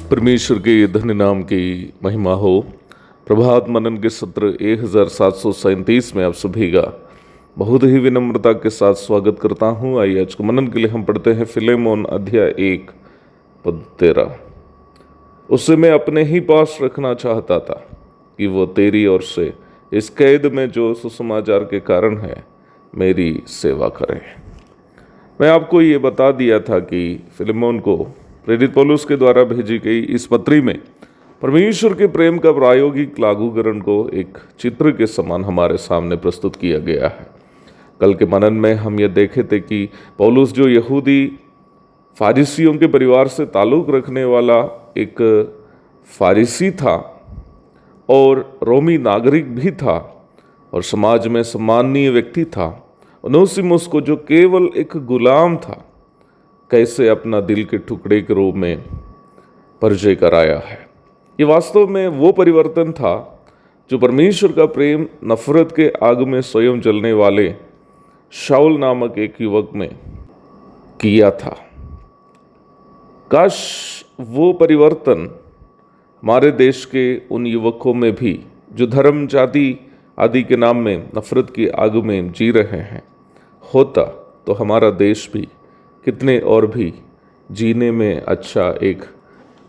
परमेश्वर के धन्य नाम की महिमा हो। प्रभात मनन के सत्र 1737 में आप सभी का बहुत ही विनम्रता के साथ स्वागत करता हूँ। आइए आज को मनन के लिए हम पढ़ते हैं फिलेमोन अध्याय 1 पद 13। उसे मैं अपने ही पास रखना चाहता था कि वो तेरी ओर से इस कैद में जो सुसमाचार के कारण है मेरी सेवा करे। मैं आपको ये बता दिया था कि फिलेमोन को प्रेरित पौलुस के द्वारा भेजी गई इस पत्री में परमेश्वर के प्रेम का प्रायोगिक लागूकरण को एक चित्र के समान हमारे सामने प्रस्तुत किया गया है। कल के मनन में हम ये देखे थे कि पौलुस जो यहूदी फारिसियों के परिवार से ताल्लुक रखने वाला एक फारिसी था और रोमी नागरिक भी था और समाज में सम्माननीय व्यक्ति था, ओनेसिमुस को जो केवल एक गुलाम था, कैसे अपना दिल के टुकड़े के रूप में परिचय कराया है। ये वास्तव में वो परिवर्तन था जो परमेश्वर का प्रेम नफरत के आग में स्वयं जलने वाले शाऊल नामक एक युवक में किया था। काश वो परिवर्तन हमारे देश के उन युवकों में भी जो धर्म जाति आदि के नाम में नफरत की आग में जी रहे हैं होता, तो हमारा देश भी कितने और भी जीने में अच्छा एक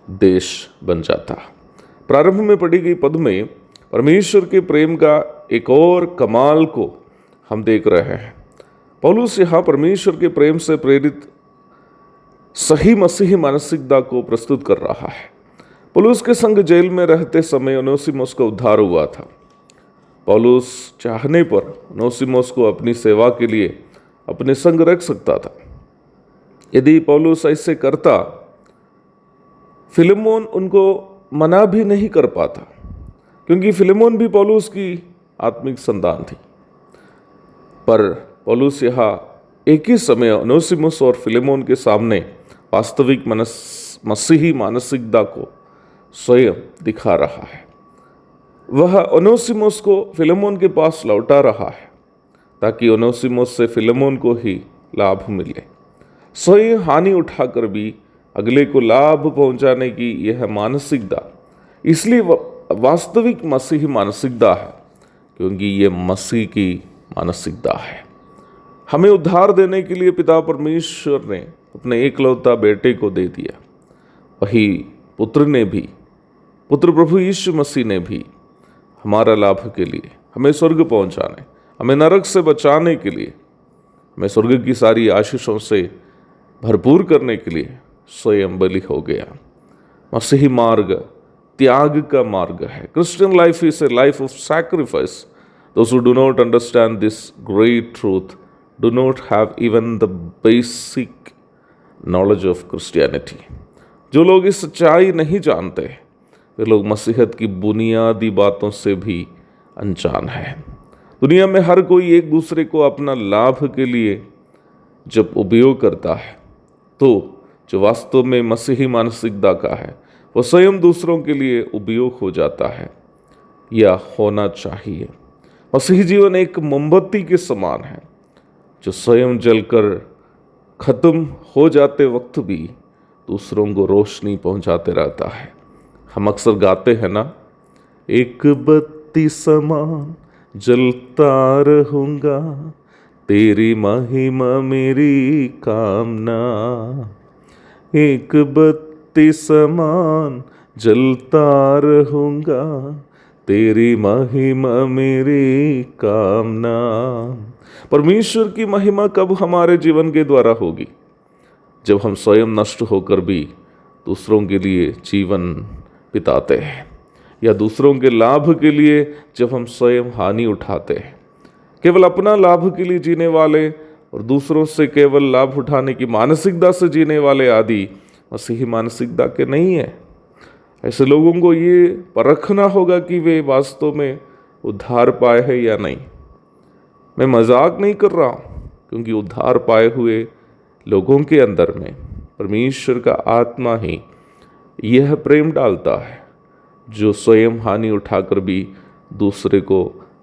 देश बन जाता। प्रारंभ में पढ़ी गई पद में परमेश्वर के प्रेम का एक और कमाल को हम देख रहे हैं। पौलुस यहाँ परमेश्वर के प्रेम से प्रेरित सही मसीही मानसिकता को प्रस्तुत कर रहा है। पौलुस के संग जेल में रहते समय ओनेसिमुस का उद्धार हुआ था। पौलुस चाहने पर ओनेसिमुस को अपनी सेवा के लिए अपने संग रख सकता था। यदि पौलुस ऐसे करता, फिलेमोन उनको मना भी नहीं कर पाता, क्योंकि फिलेमोन भी पौलुस की आत्मिक संतान थी। पर पौलुस यहाँ एक ही समय ओनेसिमुस और फिलेमोन के सामने वास्तविक मसीही मानसिकता को स्वयं दिखा रहा है। वह ओनेसिमुस को फिलेमोन के पास लौटा रहा है ताकि ओनेसिमुस से फिलेमोन को ही लाभ मिले। स्वयं हानि उठाकर भी अगले को लाभ पहुंचाने की यह मानसिकता इसलिए वास्तविक मसीही मानसिकता है क्योंकि ये मसीह की मानसिकता है। हमें उद्धार देने के लिए पिता परमेश्वर ने अपने एकलौता बेटे को दे दिया। वही पुत्र प्रभु यीशु मसीह ने भी हमारा लाभ के लिए, हमें स्वर्ग पहुंचाने, हमें नरक से बचाने के लिए, हमें स्वर्ग की सारी आशीषों से भरपूर करने के लिए स्वयं बलि हो गया। मसीही मार्ग त्याग का मार्ग है। Christian life is a life of sacrifice. Those who do not understand this great truth do not have even the basic knowledge of Christianity. जो लोग इस सच्चाई नहीं जानते वे लोग मसीहत की बुनियादी बातों से भी अनजान है। दुनिया में हर कोई एक दूसरे को अपना लाभ के लिए जब उपयोग करता है, तो जो वास्तव में मसीही मानसिकता का है वह स्वयं दूसरों के लिए उपयोग हो जाता है या होना चाहिए। मसीही जीवन एक मोमबत्ती के समान है जो स्वयं जलकर खत्म हो जाते वक्त भी दूसरों को रोशनी पहुंचाते रहता है। हम अक्सर गाते हैं ना, एक बत्ती समान जलता रहूंगा, तेरी महिमा मेरी कामना। एक बत्ती समान जलता रहूंगा, तेरी महिमा मेरी कामना। परमेश्वर की महिमा कब हमारे जीवन के द्वारा होगी? जब हम स्वयं नष्ट होकर भी दूसरों के लिए जीवन बिताते हैं, या दूसरों के लाभ के लिए जब हम स्वयं हानि उठाते हैं। केवल अपना लाभ के लिए जीने वाले और दूसरों से केवल लाभ उठाने की मानसिकता से जीने वाले आदि मसीही मानसिकता के नहीं है। ऐसे लोगों को ये परखना होगा कि वे वास्तव में उद्धार पाए हैं या नहीं। मैं मजाक नहीं कर रहा हूँ, क्योंकि उद्धार पाए हुए लोगों के अंदर में परमेश्वर का आत्मा ही यह प्रेम डालता है जो स्वयं हानि उठाकर भी दूसरे को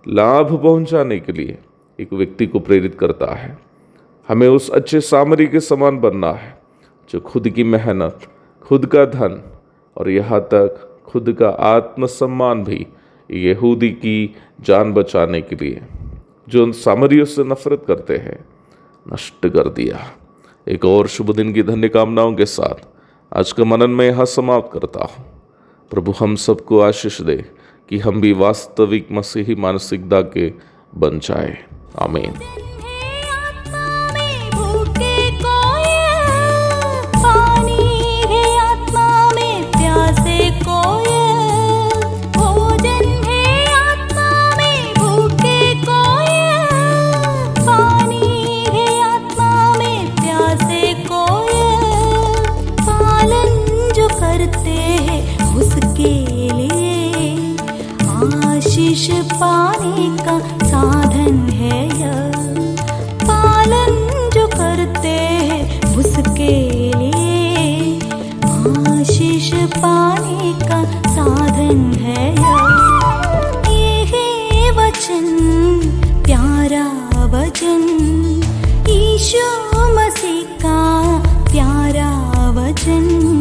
लाभ पहुंचाने के लिए एक व्यक्ति को प्रेरित करता है। हमें उस अच्छे सामरी के समान बनना है जो खुद की मेहनत, खुद का धन और यहाँ तक खुद का आत्मसम्मान भी यहूदी की जान बचाने के लिए, जो उन सामरियों से नफरत करते हैं, नष्ट कर दिया। एक और शुभ दिन की धन्य कामनाओं के साथ आज का मनन में यहाँ समाप्त करता हूँ। प्रभु हम सबको आशीष दे कि हम भी वास्तविक मसीही मानसिकता के बन जाए। आमीन। आशीष पाने का साधन है यह, पालन जो करते हैं उसके लिए आशीष पाने का साधन है यह। ये है वचन, प्यारा वचन, यीशु मसीह का प्यारा वचन।